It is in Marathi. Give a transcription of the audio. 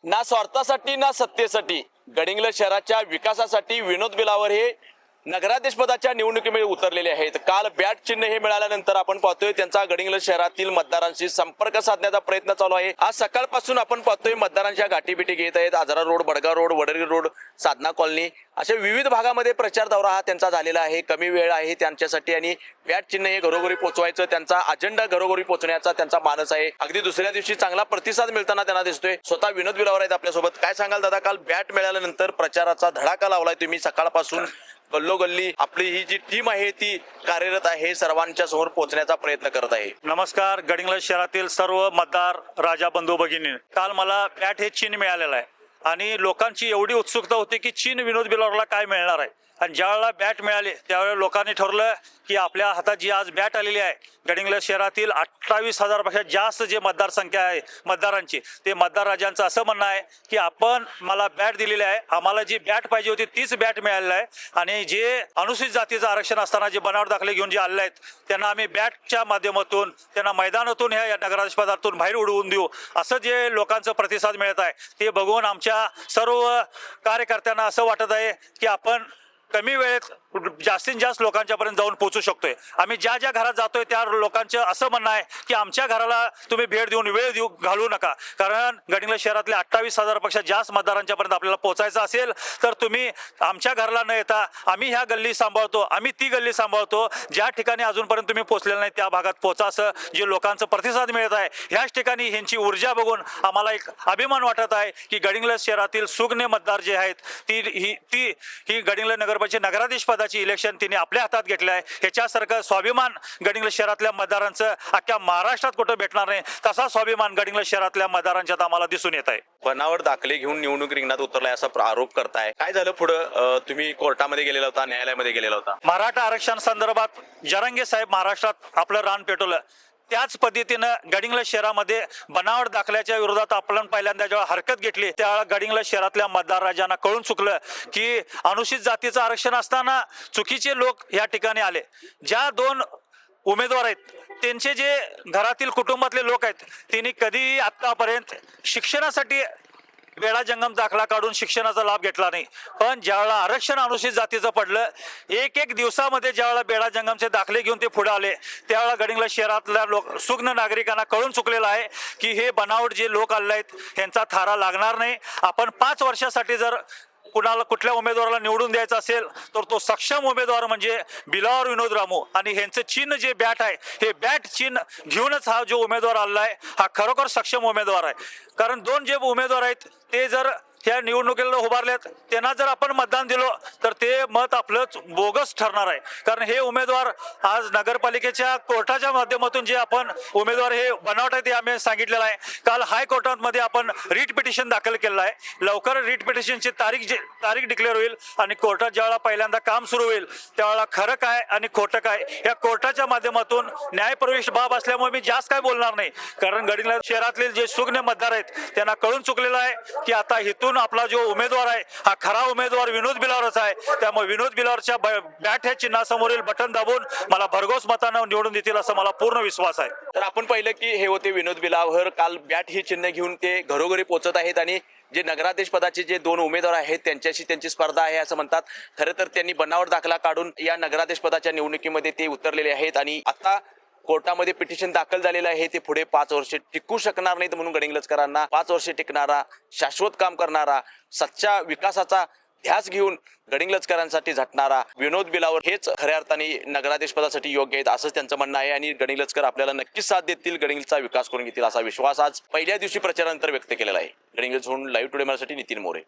ना स्वार्थासाठी ना सत्तेसाठी गडिंग्लज शहराच्या विकासासाठी विनोद बिलावर हे नगराध्यक्षपदाच्या निवडणुकीमध्ये उतरलेले आहेत। काल बॅट चिन्ह हे मिळाल्यानंतर आपण पाहतोय त्यांचा गडिंग्लज शहरातील मतदारांशी संपर्क साधण्याचा प्रयत्न चालू आहे। आज सकाळपासून आपण पाहतोय मतदारांच्या गाठीभेटी घेत आहेत। Ajara road, Badgaon road, Vadari road, Sadhana colony अशा विविध भागामध्ये प्रचार दौरा हा त्यांचा झालेला आहे। कमी वेळ आहे त्यांच्यासाठी आणि बॅट चिन्ह हे घरोघरी पोहोचवायचं त्यांचा अजेंडा घरोघरी पोहोचण्याचा त्यांचा मानस आहे। अगदी दुसऱ्या दिवशी चांगला प्रतिसाद मिळताना त्यांना दिसतोय। स्वतः विनोद बिलावर आहेत आपल्यासोबत। काय सांगाल दादा, काल बॅट मिळाल्यानंतर प्रचाराचा धडाका लावलाय तुम्ही सकाळपासून गल्लोगल्ली आपली ही जी टीम आहे ती कार्यरत आहे, सर्वांच्या समोर पोहोचण्याचा प्रयत्न करत आहे। नमस्कार, गडिंग्लज शहरातील सर्व मतदार राजा बंधू भगिनी, काल मला बॅट हे चिन्ह मिळालेलं आहे आणि लोकांची एवढी उत्सुकता होती की चिन्ह विनोद बिलावरला काय मिळणार आहे। आणि ज्यावेळेला बॅट मिळाली त्यावेळेला लोकांनी ठरवलं की आपल्या हातात जी आज बॅट आलेली आहे, गडिंग्लज शहरातील 28,000पेक्षा जास्त जे मतदारसंख्या आहे मतदारांची, ते मतदार राजांचं असं म्हणणं आहे की आपण मला बॅट दिलेली आहे, आम्हाला जी बॅट पाहिजे होती तीच बॅट मिळालेली आहे। आणि जे अनुसूचित जातीचं आरक्षण असताना जे बनावट दाखले घेऊन जे आलेले आहेत त्यांना आम्ही बॅटच्या माध्यमातून त्यांना मैदानातून ह्या नगराध्यक्षपदातून बाहेर उडवून देऊ, असं जे लोकांचं प्रतिसाद मिळत आहे ते बघून आमच्या सर्व कार्यकर्त्यांना असं वाटत आहे की आपण कमी वेळेत जास्तीत जास्त लोकांच्यापर्यंत जाऊन पोहोचू शकतोय। आम्ही ज्या ज्या घरात जातोय त्या लोकांचं असं म्हणणं आहे की आमच्या घराला तुम्ही भेट देऊन वेळ घालवू नका, कारण गडिंग्लज शहरातल्या 28,000पेक्षा जास्त मतदारांच्यापर्यंत आपल्याला पोहोचायचं असेल तर तुम्ही आमच्या घराला न येता आम्ही ह्या गल्ली सांभाळतो, आम्ही ती गल्ली सांभाळतो, ज्या ठिकाणी अजूनपर्यंत तुम्ही पोहोचलेलं नाही त्या भागात पोहोचा, असं जे लोकांचं प्रतिसाद मिळत आहे। ह्याच ठिकाणी ह्यांची ऊर्जा बघून आम्हाला एक अभिमान वाटत आहे की गडिंग्लज शहरातील सुज्ञ मतदार जे आहेत ती गडिंग्लज नगरपालिकेचे नगराध्यक्ष पदाची इलेक्शन तिने आपल्या हातात घेतलं आहे। ह्याच्यासारखं स्वाभिमान गडिंग्लज शहरातल्या मतदारांचं अख्ख्या महाराष्ट्रात कुठं भेटणार नाही, तसा स्वाभिमान गडिंग्लज शहरातल्या मतदारांच्यात आम्हाला दिसून येत आहे। बनावट दाखले घेऊन निवडणूक रिंगणात उतरलाय असा आरोप करताय, काय झालं पुढं? तुम्ही कोर्टामध्ये गेलेला होता, न्यायालयामध्ये गेलेला होता। मराठा आरक्षण संदर्भात जरांगे साहेब महाराष्ट्रात आपलं रान पेटवलं, त्याच पद्धतीनं गडिंग्लज शहरामध्ये बनावट दाखल्याच्या विरोधात आपण पहिल्यांदा जेव्हा हरकत घेतली त्यावेळेला गडिंग्लज शहरातल्या मतदार राजांना कळून चुकलं की अनुसूचित जातीचं आरक्षण असताना चुकीचे लोक या ठिकाणी आले। ज्या दोन उमेदवार आहेत त्यांचे जे घरातील कुटुंबातले लोक आहेत त्यांनी कधीही आतापर्यंत शिक्षणासाठी वेळा जंगम दाखला काढून शिक्षणाचा लाभ घेतला नाही, पण ज्यावेळेला आरक्षण अनुसूचित जातीचं पडलं, एक दिवसामध्ये ज्यावेळेला बेडा जंगमचे दाखले घेऊन ते पुढे आले त्यावेळेला गडिंग्लज शहरातल्या सुज्ञ नागरिकांना कळून चुकलेलं आहे की हे बनावट जे लोक आले आहेत यांचा थारा लागणार नाही। आपण 5 वर्षासाठी जर कुठल्या उमेदवाराला निवडून द्यायचा असेल तर तो सक्षम उमेदवार म्हणजे बिलावर विनोद रामू, आणि ह्यांचं चिन्ह जे बॅट आहे हे बॅट चिन्ह घेऊनच हा जो उमेदवार आलेला आहे हा खरोखर सक्षम उमेदवार आहे। कारण दोन जे उमेदवार आहेत ते जर ह्या निवडणुकीला उभारलेत त्यांना जर आपण मतदान दिलो तर ते मत आपलं बोगस ठरणार आहे, कारण हे उमेदवार आज नगरपालिकेच्या कोर्टाच्या माध्यमातून जे आपण उमेदवार हे बनावट आहे ते आम्ही सांगितलेलं आहे। काल हायकोर्टामध्ये आपण रिट पिटिशन दाखल केलेलं आहे, लवकर रिट पिटिशनची तारीख डिक्लेअर होईल आणि कोर्टात ज्यावेळेला पहिल्यांदा काम सुरू होईल त्यावेळेला खरं काय आणि खोटं काय या कोर्टाच्या माध्यमातून न्यायप्रविष्ट बाब असल्यामुळे मी जास्त काय बोलणार नाही, कारण गडिंग्लज शहरातले जे सुज्ञ मतदार आहेत त्यांना कळून चुकलेलं आहे की आता इथून आपला जो उमेदवार आहे हा खरा उमेदवार विनोद बिलावरच आहे। त्यामुळे विनोद बिलावरच्या बॅट हे चिन्हासमोरील बटन दाबून मला भरघोस मतानं निवडून देतील असा मला पूर्ण विश्वास आहे। तर आपण पाहिलं की हे होते विनोद बिलावर, काल बॅट ही चिन्ह घेऊन ते घरोघरी पोहोचत आहेत आणि जे नगराध्यक्ष पदाचे जे 2 उमेदवार आहेत त्यांच्याशी त्यांची स्पर्धा आहे असं म्हणतात। खरं तर त्यांनी बनावट दाखला काढून या नगराध्यक्ष पदाच्या निवडणुकीमध्ये ते उतरलेले आहेत आणि आता कोर्टामध्ये पिटिशन दाखल झालेलं आहे। ते पुढे 5 वर्ष टिकू शकणार नाहीत म्हणून गडिंग्लजकरांना 5 वर्ष टिकणारा, शाश्वत काम करणारा, सच्चा विकासाचा ध्यास घेऊन गडिंग्लजकरांसाठी झटणारा विनोद बिलावर हेच खऱ्या अर्थाने नगराध्यक्ष पदासाठी योग्य आहेत असंच त्यांचं म्हणणं आहे आणि गडिंग्लजकर आपल्याला नक्कीच साथ देतील, गडिंग्लजचा विकास करून घेतील असा विश्वास आज पहिल्या दिवशी प्रचारानंतर व्यक्त केलेला आहे। गडिंग्लजहून लाईव्ह टुडे मराठीसाठी नितीन मोरे।